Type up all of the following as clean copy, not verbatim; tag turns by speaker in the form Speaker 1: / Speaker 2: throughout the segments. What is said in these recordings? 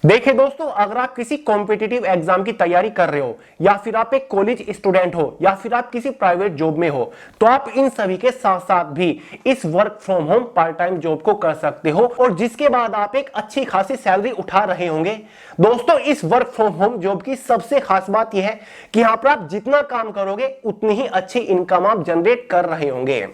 Speaker 1: देखिए दोस्तों, अगर आप किसी कॉम्पिटिटिव एग्जाम की तैयारी कर रहे हो या फिर आप एक कॉलेज स्टूडेंट हो या फिर आप किसी प्राइवेट जॉब में हो, तो आप इन सभी के साथ साथ भी इस work from home part time job को कर सकते हो और जिसके बाद आप एक अच्छी खासी सैलरी उठा रहे होंगे। दोस्तों, इस वर्क फ्रॉम होम जॉब की सबसे खास बात यह है कि यहां पर आप जितना काम करोगे उतनी ही अच्छी इनकम आप जनरेट कर रहे होंगे।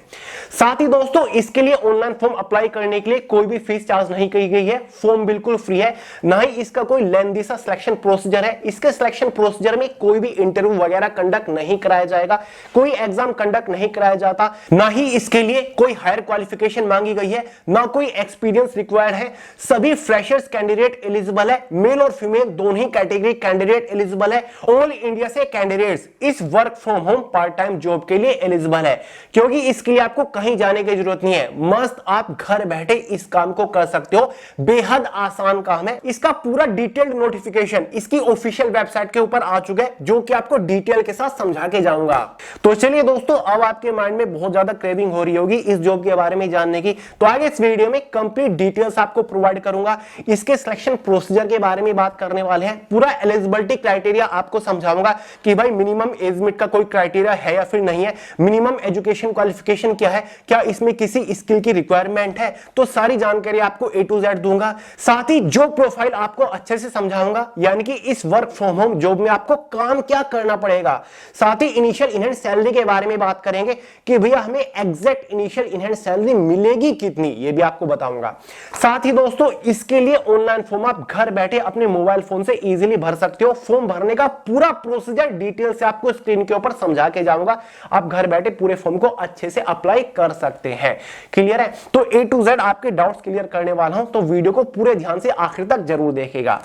Speaker 1: साथ ही दोस्तों, इसके लिए ऑनलाइन फॉर्म अप्लाई करने के लिए कोई भी फीस चार्ज नहीं की गई है। फॉर्म बिल्कुल फ्री है, ना ही इसका कोई लेंथी सा सिलेक्शन प्रोसीजर है। इसके सिलेक्शन प्रोसीजर में कोई भी इंटरव्यू वगैरह कंडक्ट नहीं कराया जाएगा, कोई एग्जाम कंडक्ट नहीं कराया जाता, ना ही इसके लिए कोई हायर क्वालिफिकेशन मांगी गई है, ना कोई एक्सपीरियंस रिक्वायर्ड है। सभी फ्रेशर्स कैंडिडेट एलिजिबल है, मेल और फीमेल दोनों ही कैटेगरी कैंडिडेट एलिजिबल है। ऑल इंडिया से कैंडिडेट्स इस work from home part time job के लिए एलिजिबल है, क्योंकि इसके लिए आपको कहीं जाने की जरूरत नहीं है। मस्त आप घर बैठे इस काम को कर सकते हो। बेहद आसान काम है। इसका पूरा डिटेल्ड नोटिफिकेशन इसकी ऑफिशियल वेबसाइट के ऊपर आ चुका है, जो कि आपको डिटेल के साथ समझा के जाऊंगा। तो चलिए दोस्तों, अब आपके माइंड में बहुत ज्यादा क्रेविंग हो रही होगी इस जॉब के बारे में जानने की, तो आगे इस वीडियो में कंप्लीट डिटेल्स आपको प्रोवाइड करूंगा। इसके सिलेक्शन प्रोसीजर के बारे में बात करने वाले हैं, पूरा एलिजिबिलिटी क्राइटेरिया आपको समझाऊंगा कि भाई मिनिमम एज लिमिट का कोई क्राइटेरिया है या फिर नहीं है, मिनिमम एजुकेशन क्वालिफिकेशन क्या है, क्या इसमें किसी स्किल की रिक्वायरमेंट है, तो सारी जानकारी आपको A to Z दूंगा। साथ ही जो प्रोफाइल आपको अच्छे से समझाऊंगा, यानी कि इस वर्क फ्रॉम होम जॉब में आपको काम क्या करना पड़ेगा। साथ ही इनिशियल इन हैंड सैलरी के बारे में बात करेंगे कि भैया हमें exact initial in hand salary मिलेगी कितनी, ये भी आपको बताऊंगा। साथ ही दोस्तों, इसके लिए ऑनलाइन फॉर्म आप घर बैठे अपने मोबाइल फोन से इजीली भर सकते हो। फॉर्म भरने का पूरा प्रोसीजर डिटेल से आपको स्क्रीन के ऊपर समझा के जाऊंगा। आप घर बैठे पूरे फॉर्म को अच्छे से अप्लाई कर सकते हैं। क्लियर है? तो A to Z आपके डाउट्स क्लियर करने वाला हूं, तो वीडियो को पूरे ध्यान से आखिर तक जरूर देखेगा।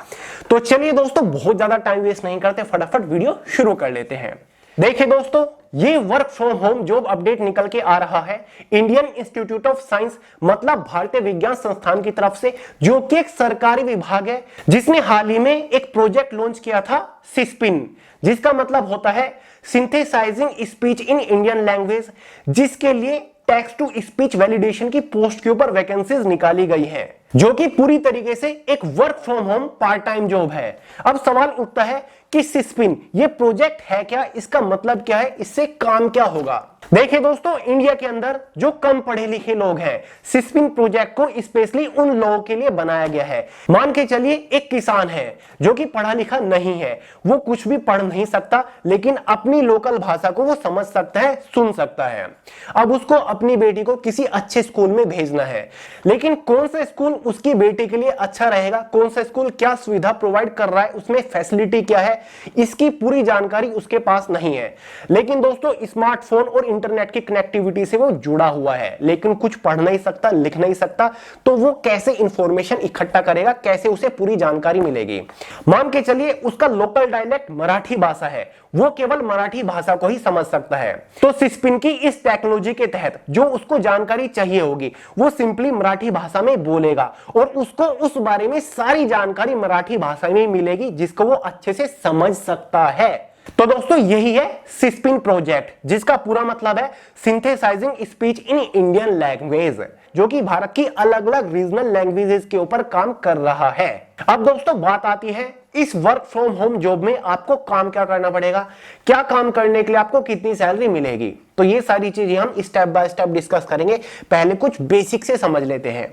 Speaker 1: तो चलिए दोस्तों, बहुत ज्यादा टाइम वेस्ट नहीं करते, फटाफट वीडियो शुरू कर लेते हैं। देखिए दोस्तों, ये work from home job update निकल के आ रहा है इंडियन इंस्टीट्यूट ऑफ साइंस, मतलब भारतीय विज्ञान संस्थान की तरफ से, जो कि एक सरकारी विभाग है, जिसने हाल ही में एक प्रोजेक्ट लॉन्च किया था सिस्पिन, जिसका मतलब होता है synthesising speech in Indian language, जिसके लिए टेक्स्ट टू स्पीच वैलिडेशन की पोस्ट के ऊपर वैकेंसीज निकाली गई हैं, जो कि पूरी तरीके से एक work from home part time job है। अब सवाल उठता है कि सिस्पिन ये प्रोजेक्ट है क्या, इसका मतलब क्या है, इससे काम क्या होगा। देखिए दोस्तों, इंडिया के अंदर जो कम पढ़े लिखे लोग हैं, सिस्पिन प्रोजेक्ट को स्पेशली उन लोगों के लिए बनाया गया है। मान के चलिए एक किसान है जो कि पढ़ा लिखा नहीं है, वो कुछ भी पढ़ नहीं सकता, लेकिन अपनी लोकल भाषा को वो समझ सकता है, सुन सकता है। अब उसको अपनी बेटी को किसी अच्छे स्कूल में भेजना है, लेकिन कौन सा स्कूल उसकी बेटी के लिए अच्छा रहेगा, कौन सा स्कूल क्या सुविधा प्रोवाइड कर रहा है, उसमें फैसिलिटी क्या है, इसकी पूरी जानकारी उसके पास नहीं है। लेकिन दोस्तों, स्मार्टफोन और इंटरनेट की कनेक्टिविटी से वो जुड़ा हुआ है, लेकिन कुछ पढ़ नहीं सकता, लिख नहीं सकता, तो वो कैसे इंफॉर्मेशन इकट्ठा करेगा, कैसे उसे पूरी जानकारी मिलेगी। मान के चलिए उसका लोकल डायलेक्ट मराठी भाषा है, वो केवल मराठी भाषा को ही समझ सकता है। तो सिस्पिन की इस टेक्नोलॉजी के तहत जो उसको जानकारी चाहिए होगी, वो सिंपली मराठी भाषा में बोलेगा और उसको उस बारे में सारी जानकारी मराठी भाषा में मिलेगी, जिसको वो अच्छे से समझ सकता है। तो दोस्तों, यही है सिस्पिन प्रोजेक्ट, जिसका पूरा मतलब है synthesising speech in Indian language, जो कि भारत की अलग अलग रीजनल लैंग्वेजेस के ऊपर काम कर रहा है। अब दोस्तों, बात आती है इस वर्क फ्रॉम होम जॉब में आपको काम क्या करना पड़ेगा, क्या काम करने के लिए आपको कितनी सैलरी मिलेगी। तो ये सारी चीजें हम स्टेप बाय स्टेप डिस्कस करेंगे। पहले कुछ बेसिक से समझ लेते हैं।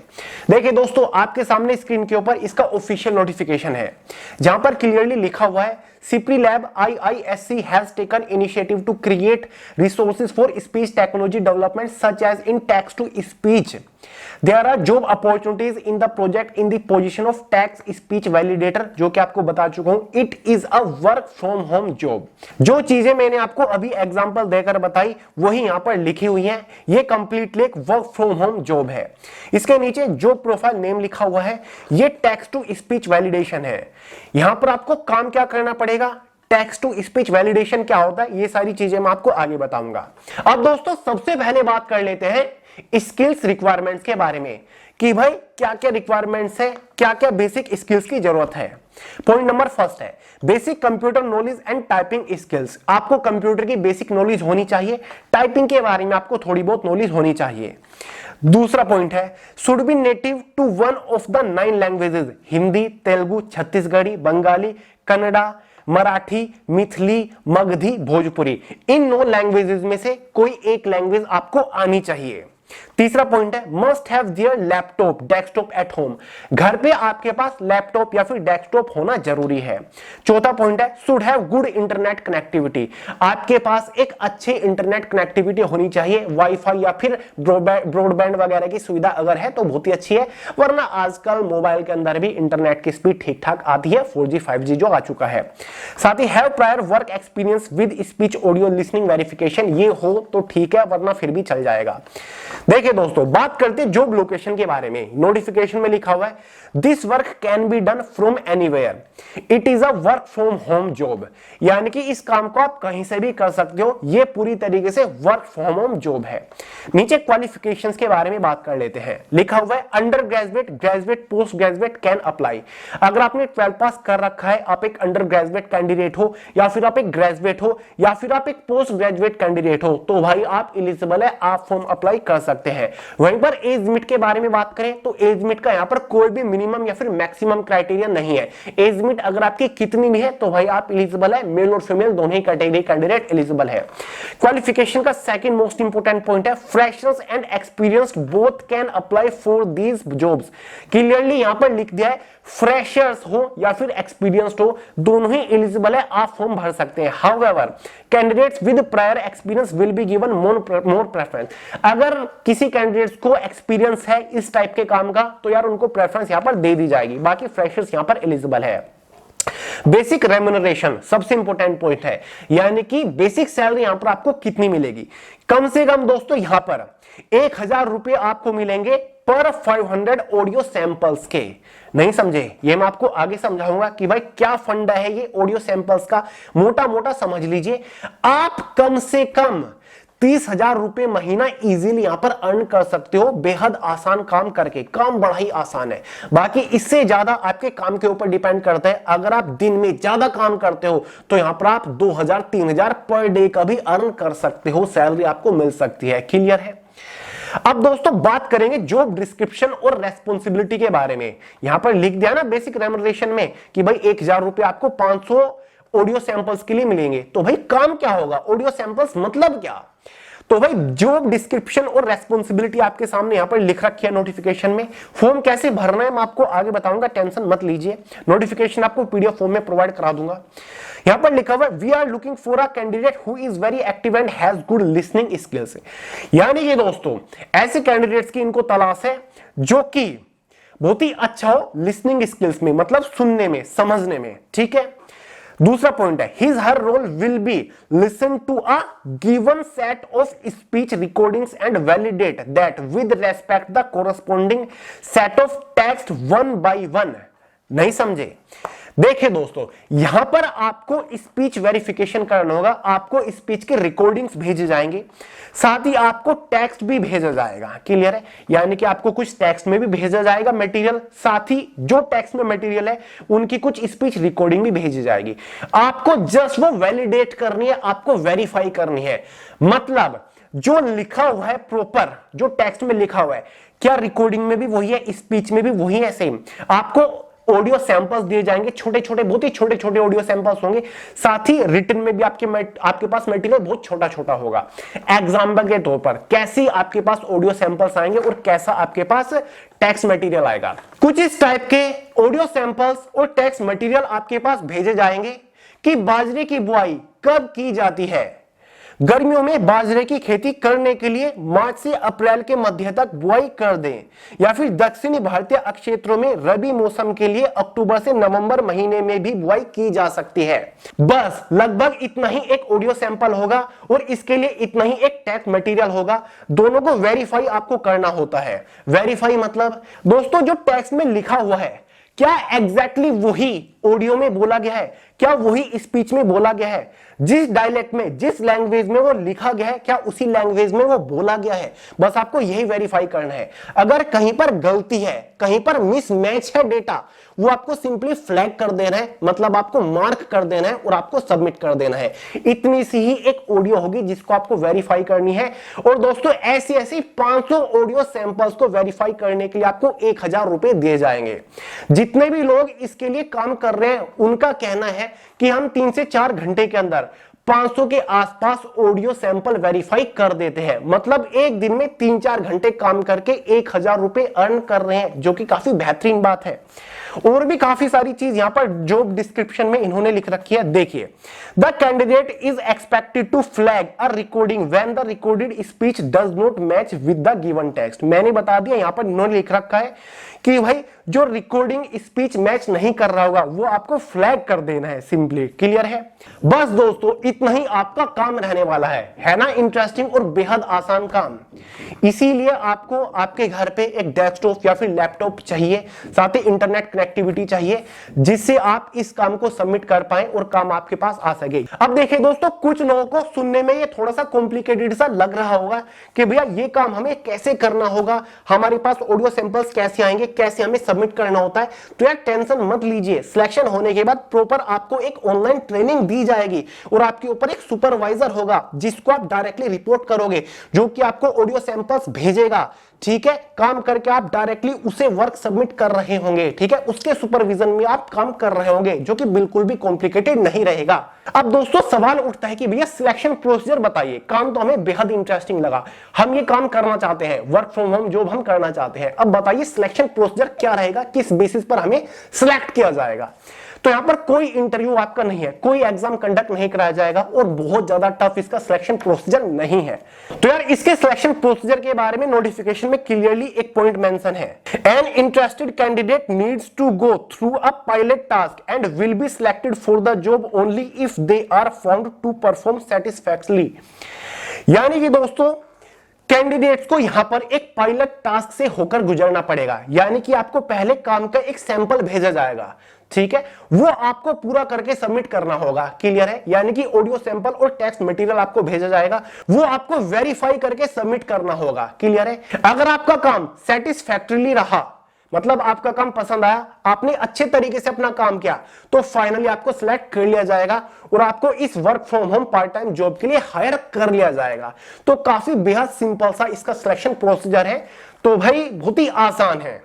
Speaker 1: देखिए दोस्तों, आपके सामने स्क्रीन के ऊपर इसका ऑफिशियल नोटिफिकेशन है, जहां पर क्लियरली लिखा हुआ है CIPRI Lab IISc has taken initiative to create resources for speech technology development such as in text to speech. There are job opportunities in the project in the position of text speech validator, जो कि आपको बता चुका हूं। It is a work from home job. जो चीजें मैंने आपको अभी एग्जांपल देकर बताई वही यहां पर लिखी हुई हैं। ये कंप्लीटली एक वर्क फ्रॉम होम जॉब है। इसके नीचे जो प्रोफाइल नेम लिखा हुआ है, ये टेक्स्ट टू स्पीच वैलिडेशन है। यहां पर आपको काम क्या करना पड़ेगा, टेक्स्ट टू स्पीच वैलिडेशन क्या होता है, ये सारी चीजें मैं आपको आगे बताऊंगा। अब दोस्तों, सबसे पहले बात कर लेते हैं स्किल्स रिक्वायरमेंट्स के बारे में कि भाई क्या क्या रिक्वायरमेंट्स है, क्या क्या बेसिक स्किल्स की जरूरत है। पॉइंट नंबर फर्स्ट है basic computer knowledge and typing skills. आपको कंप्यूटर की बेसिक नॉलेज होनी चाहिए, टाइपिंग के बारे में आपको थोड़ी बहुत नॉलेज होनी चाहिए। दूसरा पॉइंट है should be native to one of the 9 languages, Hindi, Telugu, Chhattisgarhi, Bengali, Kannada, Marathi, Maithili, Magahi, Bhojpuri. इन 9 लैंग्वेजेस में से कोई एक लैंग्वेज आपको आनी चाहिए। तीसरा पॉइंट है must have their laptop desktop at home, घर पे आपके पास लैपटॉप या फिर डेस्कटॉप होना जरूरी है। चौथा पॉइंट है should have good internet connectivity, आपके पास एक अच्छी इंटरनेट कनेक्टिविटी होनी चाहिए, वाईफाई या फिर ब्रॉडबैंड वगैरह की सुविधा अगर है तो बहुत ही अच्छी है, वरना आजकल मोबाइल के अंदर भी इंटरनेट की स्पीड ठीक ठाक आती है, 4G 5G जो आ चुका है। साथ he have prior work experience with speech audio listening verification, ये हो तो ठीक है वरना फिर भी चल जाएगा। देखिए दोस्तों बात करते हैं जॉब लोकेशन के बारे में। नोटिफिकेशन में लिखा हुआ है this work can be done from anywhere, it is a work from home job, यानी कि इस काम को आप कहीं से भी कर सकते हो, यह पूरी तरीके से वर्क फ्रॉम होम जॉब है। नीचे क्वालिफिकेशंस के बारे में बात कर लेते हैं। लिखा हुआ है under graduate, graduate, post graduate can apply. अगर आपने 12 पास कर रखा है, आप एक अंडर ग्रेजुएट कैंडिडेट हो या फिर आप एक ग्रेजुएट हो या फिर आप एक पोस्ट ग्रेजुएट कैंडिडेट हो तो भाई आप एलिजिबल है, आप फॉर्म अप्लाई कर सकते हैं। वहीं पर एज लिमिट के बारे में बात करें तो एज लिमिट का यहां पर कोई भी मिनिमम या फिर मैक्सिमम क्राइटेरिया नहीं है। एज लिमिट अगर आपकी कितनी भी है तो भाई आप एलिजिबल है, मेल और फीमेल दोनों ही कैटेगरी कैंडिडेट एलिजिबल है। क्वालिफिकेशन का सेकंड मोस्ट इंपोर्टेंट पॉइंट है freshers and experienced both can apply for these jobs. Clearly यहां पर लिख दिया है फ्रेशर्स हो या फिर एक्सपीरियंस्ड हो दोनों ही एलिजिबल है, आप फॉर्म भर सकते हैं। However candidates with prior experience will be given more preference. अगर किसी कैंडिडेट्स को एक्सपीरियंस है इस टाइप के काम का तो यार उनको प्रेफरेंस यहां पर दे दी जाएगी, बाकी फ्रेशर्स यहां पर एलिजिबल है। बेसिक रेम्यूनरेशन सबसे इंपॉर्टेंट पॉइंट है, यानी कि बेसिक सैलरी यहां पर आपको कितनी मिलेगी। कम से कम दोस्तों यहां पर 1000 रुपए आपको मिलेंगे पर 500 ऑडियो सैंपल्स के। नहीं समझे, ये मैं आपको आगे समझाऊंगा कि भाई क्या फंडा है ये ऑडियो सैंपल्स का, मोटा मोटा समझ लीजिए। आप कम से कम 30,000 रुपए महीना इजीली यहां पर अर्न कर सकते हो, बेहद आसान काम करके। काम बड़ा ही आसान है, बाकी इससे ज्यादा आपके काम के ऊपर डिपेंड करता है। अगर आप दिन में ज्यादा काम करते हो तो यहां पर आप 2000-3000 पर डे का भी अर्न कर सकते हो, सैलरी आपको मिल सकती है। क्लियर है। अब दोस्तों बात करेंगे जॉब डिस्क्रिप्शन और रेस्पॉन्सिबिलिटी के बारे में। यहां पर लिख दिया ना बेसिक रेम्यूनरेशन में कि भाई 1000 रुपए आपको 500 ऑडियो सैंपल्स के लिए मिलेंगे। तो भाई काम क्या होगा, ऑडियो सैंपल्स मतलब क्या? तो भाई जॉब डिस्क्रिप्शन और रेस्पॉन्सिबिलिटी आपके सामने यहां पर लिख रखी है नोटिफिकेशन में। फॉर्म कैसे भरना है मैं आपको आगे बताऊंगा, टेंशन मत लीजिए। नोटिफिकेशन आपको पीडीएफ फॉर्म में प्रोवाइड करा दूंगा। यहां पर लिखा हुआ है we are looking for a candidate who is very active and has good listening skills. यानी कि दोस्तों ऐसे कैंडिडेट्स की इनको तलाश है जो कि बहुत ही अच्छा हो लिसनिंग स्किल्स में, मतलब सुनने में, समझने में। ठीक है। दूसरा पॉइंट है his her role will be listen to a given set of speech recordings and validate that with respect the corresponding set of text one by one. नहीं समझे? देखिए दोस्तों यहां पर आपको स्पीच वेरिफिकेशन करना होगा, आपको स्पीच के रिकॉर्डिंग्स भेजे जाएंगे, साथ ही आपको टेक्स्ट भी भेजा जाएगा। क्लियर है? यानी कि आपको कुछ टेक्स्ट में भी भेजा जाएगा मटेरियल, साथ ही जो टेक्स्ट में मटेरियल है उनकी कुछ स्पीच रिकॉर्डिंग भी भेजी जाएगी। आपको जस्ट वो वैलिडेट करनी है, आपको वेरीफाई करनी है। मतलब जो लिखा हुआ है प्रॉपर, जो टेक्स्ट में लिखा हुआ है, क्या रिकॉर्डिंग में भी वही है, स्पीच में भी वही है सेम। आपको ऑडियो सैंपल्स दिए जाएंगे, छोटे छोटे, बहुत ही छोटे छोटे ऑडियो सैंपल्स होंगे, साथ ही रिटन में भी आपके पास मटेरियल बहुत छोटा छोटा होगा। एग्जाम्पल के तौर पर कैसी आपके पास ऑडियो सैंपल्स आएंगे और कैसा आपके पास टेक्स्ट मटेरियल आएगा। कुछ इस टाइप के ऑडियो सैंपल्स और टेक्स्ट मटेरियल आपके पास भेजे जाएंगे कि बाजरे की बुआई कब की जाती है। गर्मियों में बाजरे की खेती करने के लिए मार्च से अप्रैल के मध्य तक बुआई कर दें, या फिर दक्षिणी भारतीय क्षेत्रों में रबी मौसम के लिए अक्टूबर से नवंबर महीने में भी बुआई की जा सकती है। बस लगभग इतना ही एक ऑडियो सैंपल होगा और इसके लिए इतना ही एक टेक्स्ट मटेरियल होगा। दोनों को वेरीफाई आपको करना होता है। वेरीफाई मतलब दोस्तों जो टेक्स्ट में लिखा हुआ है क्या एग्जैक्टली वही ऑडियो में बोला गया है, क्या वही स्पीच में बोला गया है, जिस डायलेक्ट में, जिस लैंग्वेज में वो लिखा गया है, क्या उसी लैंग्वेज में वो बोला गया है। बस आपको यही वेरीफाई करना है। अगर कहीं पर गलती है, कहीं पर मिसमैच है डेटा, वो आपको सिंपली फ्लैग कर देना है, मतलब आपको मार्क कर देना है और आपको सबमिट कर देना है। इतनी सी ही एक ऑडियो होगी जिसको आपको वेरीफाई करनी है। और दोस्तों ऐसी ऐसी 500 ऑडियो सैंपल्स को वेरीफाई करने के लिए आपको 1000 रुपए दिए जाएंगे। जितने भी लोग इसके लिए काम कर रहे हैं उनका कहना है कि हम 3 से 4 घंटे के अंदर 500 के आसपास ऑडियो सैंपल वेरीफाई कर देते हैं। मतलब एक दिन में 3-4 घंटे काम करके 1000 रुपए अर्न कर रहे हैं, जो कि काफी बेहतरीन बात है। और भी काफी सारी चीज यहां पर जॉब डिस्क्रिप्शन में इन्होंने लिख रखी है, देखिए। The candidate is expected to flag a recording when the recorded speech does not match with the given text. मैंने बता दिया, यहां पर इन्होंने लिख रखा है कि भाई जो रिकॉर्डिंग स्पीच मैच नहीं कर रहा होगा वो आपको फ्लैग कर देना है। सिंपली क्लियर है। बस दोस्तों इतना ही आपका काम रहने वाला है ना। इंटरेस्टिंग और बेहद आसान काम। इसीलिए आपको आपके घर पे एक डेस्कटॉप या फिर लैपटॉप चाहिए, साथ ही इंटरनेट कनेक्टिविटी चाहिए, जिससे आप इस काम को सबमिट कर पाए और काम आपके पास आ सके। अब देखिए दोस्तों, कुछ लोगों को सुनने में ये थोड़ा सा कॉम्प्लिकेटेड सा लग रहा होगा कि भैया ये काम हमें कैसे करना होगा, हमारे पास ऑडियो सैंपल्स कैसे आएंगे, कैसे हमें सबमिट करना होता है। तो यार टेंशन मत लीजिए, सिलेक्शन होने के बाद प्रॉपर आपको एक ऑनलाइन ट्रेनिंग दी जाएगी और आपके ऊपर एक सुपरवाइजर होगा जिसको आप डायरेक्टली रिपोर्ट करोगे, जो कि आपको ऑडियो सैंपल्स भेजेगा। ठीक है, काम करके आप डायरेक्टली उसे वर्क सबमिट कर रहे होंगे। ठीक है, उसके सुपरविजन में आप काम कर रहे होंगे, जो कि बिल्कुल भी कॉम्प्लिकेटेड नहीं रहेगा। अब दोस्तों सवाल उठता है कि भैया सिलेक्शन प्रोसीजर बताइए। काम तो हमें बेहद इंटरेस्टिंग लगा, हम ये काम करना चाहते हैं, वर्क फ्रॉम होम जॉब हम करना चाहते हैं। अब बताइए सिलेक्शन प्रोसीजर क्या रहेगा, किस बेसिस पर हमें सिलेक्ट किया जाएगा। तो यहां पर कोई इंटरव्यू आपका नहीं है, कोई एग्जाम कंडक्ट नहीं कराया जाएगा और बहुत ज्यादा टफ इसका सिलेक्शन प्रोसीजर नहीं है। तो यार इसके सिलेक्शन प्रोसीजर के बारे में नोटिफिकेशन में क्लियरली एक पॉइंट मेंशन है। An interested candidate needs to go through a pilot task and will be selected for the job only if they are found to perform satisfactorily. यानी कि दोस्तों candidates को यहां पर एक पायलट टास्क से होकर गुजरना पड़ेगा, यानी कि आपको पहले काम का एक सैंपल भेजा जाएगा। ठीक है, वो आपको पूरा करके सबमिट करना होगा। क्लियर है, यानी कि ऑडियो सैंपल और टेक्स्ट मटेरियल आपको भेजा जाएगा, वो आपको वेरीफाई करके सबमिट करना होगा। क्लियर है, अगर आपका काम सेटिस्फैक्टरीली रहा, मतलब आपका काम पसंद आया, आपने अच्छे तरीके से अपना काम किया, तो फाइनली आपको सिलेक्ट कर लिया जाएगा और आपको इस work from home part time job के लिए हायर कर लिया जाएगा। तो काफी बेहद सिंपल सा इसका सिलेक्शन प्रोसीजर है। तो भाई बहुत ही आसान है।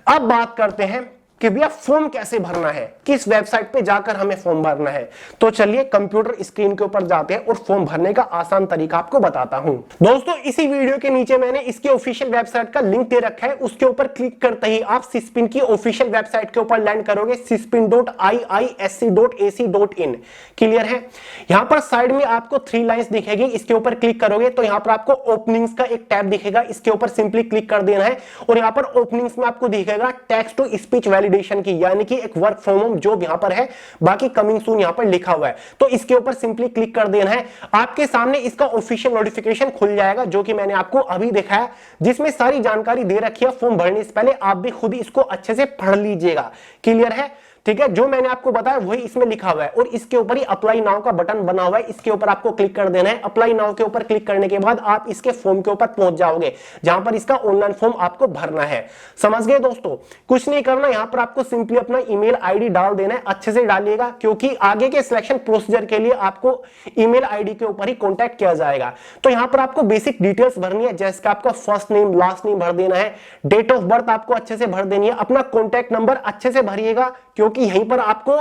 Speaker 1: अब बात करते हैं कि भैया फॉर्म कैसे भरना है, किस वेबसाइट पे जाकर हमें फॉर्म भरना है। तो चलिए कंप्यूटर स्क्रीन के ऊपर जाते हैं और फॉर्म भरने का आसान तरीका आपको बताता हूं। दोस्तों इसी वीडियो के नीचे मैंने इसके ऑफिशियल वेबसाइट का लिंक दे रखा है, उसके ऊपर क्लिक करते ही आप सिस्पिन की ऑफिशियल वेबसाइट के ऊपर लैंड करोगे, sispin.iisc.ac.in। क्लियर है, यहां पर साइड में आपको 3 लाइंस दिखेगी, इसके ऊपर क्लिक करोगे तो यहां पर आपको ओपनिंग्स का एक टैब दिखेगा, इसके ऊपर सिंपली क्लिक कर देना है और यहां पर ओपनिंग्स में आपको दिखेगा टेक्स्ट टू स्पीच की, यानी कि एक वर्क फ्रॉम होम जॉब यहां पर है, बाकी कमिंग सून यहां पर लिखा हुआ है। तो इसके ऊपर सिंपली क्लिक कर देना है, आपके सामने इसका ऑफिशियल नोटिफिकेशन खुल जाएगा, जो कि मैंने आपको अभी दिखाया, जिसमें सारी जानकारी दे रखी है। फॉर्म भरने से पहले आप भी खुद इसको अच्छे से पढ़ लीजिएगा। क्लियर है, ठीक है, जो मैंने आपको बताया वही इसमें लिखा हुआ है और इसके ऊपर ही अप्लाई नाउ का बटन बना हुआ है, इसके ऊपर आपको क्लिक कर देना है। अप्लाई नाउ के ऊपर क्लिक करने के बाद आप इसके फॉर्म के ऊपर पहुंच जाओगे, जहां पर इसका ऑनलाइन फॉर्म आपको भरना है। समझ गए दोस्तों, कुछ नहीं करना, यहां पर आपको सिंपली अपना ईमेल आईडी डाल देना है, अच्छे से डालिएगा, क्योंकि आगे के सिलेक्शन प्रोसीजर के लिए आपको ईमेल आईडी के ऊपर ही कॉन्टैक्ट किया जाएगा। तो यहां पर आपको बेसिक डिटेल्स भरनी है, जैसे कि आपका फर्स्ट नेम लास्ट नेम भर देना है, डेट ऑफ बर्थ आपको अच्छे से भर देनी है, अपना कॉन्टैक्ट नंबर अच्छे से भरिएगा, क्योंकि यहीं पर आपको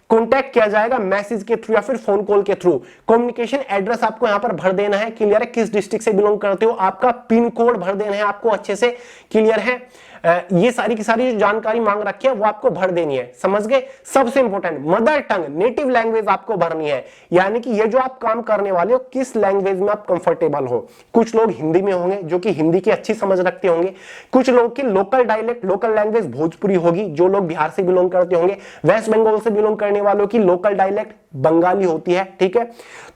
Speaker 1: कांटेक्ट किया जाएगा मैसेज के थ्रू या फिर फोन कॉल के थ्रू। कम्युनिकेशन एड्रेस आपको यहां पर भर देना है। क्लियर है, किस डिस्ट्रिक्ट से बिलोंग करते हो, आपका पिन कोड भर देना है आपको अच्छे से। क्लियर है, ये सारी की सारी जानकारी मांग रखी है वो आपको भर देनी है। समझ गए, सबसे important mother tongue native language आपको भरनी है, यानी कि ये जो आप काम करने वाले हो किस लैंग्वेज में आप कंफर्टेबल हो। कुछ लोग हिंदी में होंगे जो कि हिंदी की अच्छी समझ रखते होंगे, कुछ लोग की local dialect local language Bhojpuri होगी, जो लोग बिहार से बिलोंग करते होंगे, वेस्ट बंगाल से बिलोंग करने वालों की लोकल डायलेक्ट बंगाली होती है। ठीक है,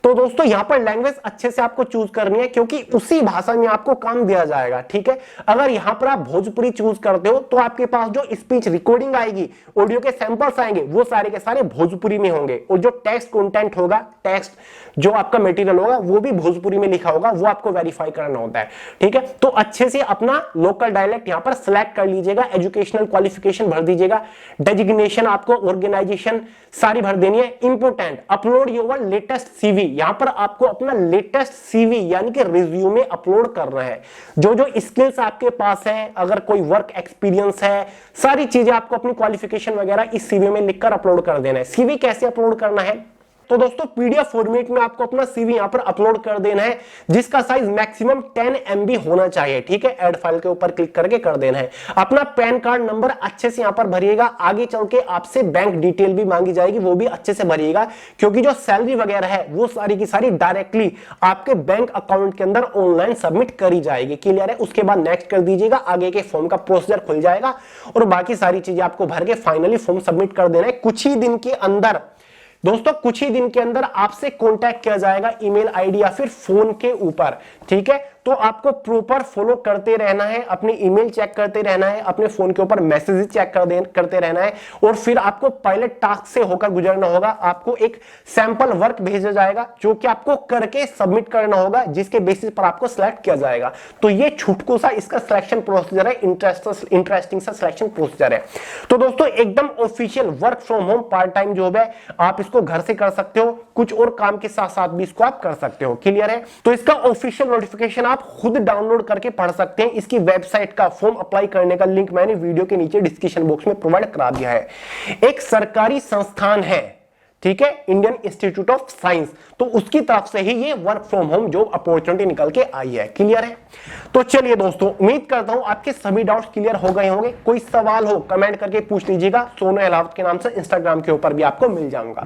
Speaker 1: तो दोस्तों यहां पर लैंग्वेज अच्छे से आपको चूज करनी है, क्योंकि उसी भाषा में आपको काम दिया जाएगा। ठीक है, अगर यहां पर आप भोजपुरी चूज यूज करते हो तो आपके पास जो स्पीच रिकॉर्डिंग आएगी, ऑडियो के सैंपल्स आएंगे, वो सारे के सारे भोजपुरी में होंगे और जो टेक्स्ट कंटेंट होगा, टेक्स्ट जो आपका मटेरियल होगा वो भी भोजपुरी में लिखा होगा, वो आपको वेरीफाई करना होता है। ठीक है, तो अच्छे से अपना लोकल डायलेक्ट यहां पर सिलेक्ट कर लीजिएगा, एजुकेशनल क्वालिफिकेशन भर दीजिएगा, डेजिग्नेशन आपको ऑर्गेनाइजेशन सारी भर देनी है। Important, upload your latest CV, यहां पर आपको अपना लेटेस्ट सीवी यानी कि रिज्यूमे अपलोड करना है। जो जो स्किल्स आपके पास है, अगर कोई वर्क एक्सपीरियंस है, सारी चीजें आपको अपनी क्वालिफिकेशन वगैरह इस सीवी में लिखकर अपलोड कर देना है। सीवी कैसे अपलोड करना है, तो दोस्तों पीडीएफ फॉर्मेट में आपको अपना सीवी यहां पर अपलोड कर देना है, जिसका साइज मैक्सिमम 10 MB होना चाहिए। ठीक है, ऐड फाइल के ऊपर क्लिक करके कर देना है। अपना पैन कार्ड नंबर अच्छे से यहां पर भरिएगा, आगे चल के आपसे बैंक डिटेल भी मांगी जाएगी, वो भी अच्छे से भरिएगा, क्योंकि जो सैलरी वगैरह है वो सारी की सारी डायरेक्टली आपके बैंक अकाउंट के अंदर ऑनलाइन सबमिट करी जाएगी। क्लियर है, उसके बाद नेक्स्ट कर दीजिएगा, आगे के फॉर्म का प्रोसीजर खुल जाएगा और बाकी सारी चीजें आपको भर के फाइनली फॉर्म सबमिट कर देना है। कुछ ही दिन के अंदर दोस्तों, कुछ ही दिन के अंदर आपसे कांटेक्ट किया जाएगा ईमेल आईडी या फिर फोन के ऊपर। ठीक है, तो आपको प्रॉपर फॉलो करते रहना है, अपनी ईमेल चेक करते रहना है, अपने फोन के ऊपर मैसेजेस चेक करते रहना है और फिर आपको पहले टास्क से होकर गुजरना होगा। आपको एक सैंपल वर्क भेजा जाएगा जो कि आपको करके सबमिट करना होगा, जिसके बेसिस पर आपको सिलेक्ट किया जाएगा। तो ये छुटकू सा इसका सिलेक्शन प्रोसीजर है, इंटरेस्टिंग सा सिलेक्शन प्रोसीजर है। तो दोस्तों एकदम official work from home part time job है, आप इसको घर से कर सकते हो, कुछ और काम के साथ साथ भी इसको आप कर सकते हो। क्लियर है, तो इसका ऑफिशियल नोटिफिकेशन आप खुद डाउनलोड करके पढ़ सकते हैं। इसकी वेबसाइट का फॉर्म अप्लाई करने का लिंक मैंने वीडियो के नीचे डिस्क्रिप्शन बॉक्स में प्रोवाइड करा दिया है। एक सरकारी संस्थान है, ठीक है, इंडियन इंस्टीट्यूट ऑफ साइंस, तो उसकी तरफ से ही ये work from home job opportunity निकल के आई है। क्लियर है, तो चलिए दोस्तों, उम्मीद करता हूं आपके सभी डाउट्स क्लियर हो गए होंगे। कोई सवाल हो कमेंट करके पूछ लीजिएगा, सोनू अहलावत के नाम से इंस्टाग्राम के ऊपर भी आपको मिल जाऊंगा।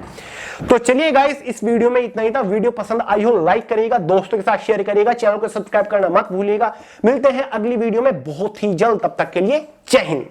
Speaker 1: तो चलिए गाइस, इस वीडियो में इतना ही था। वीडियो पसंद आई हो लाइक करिएगा, दोस्तों के साथ शेयर करिएगा, चैनल को सब्सक्राइब करना मत भूलिएगा। मिलते हैं अगली वीडियो में बहुत ही जल्द, तब तक के लिए जय हिंद।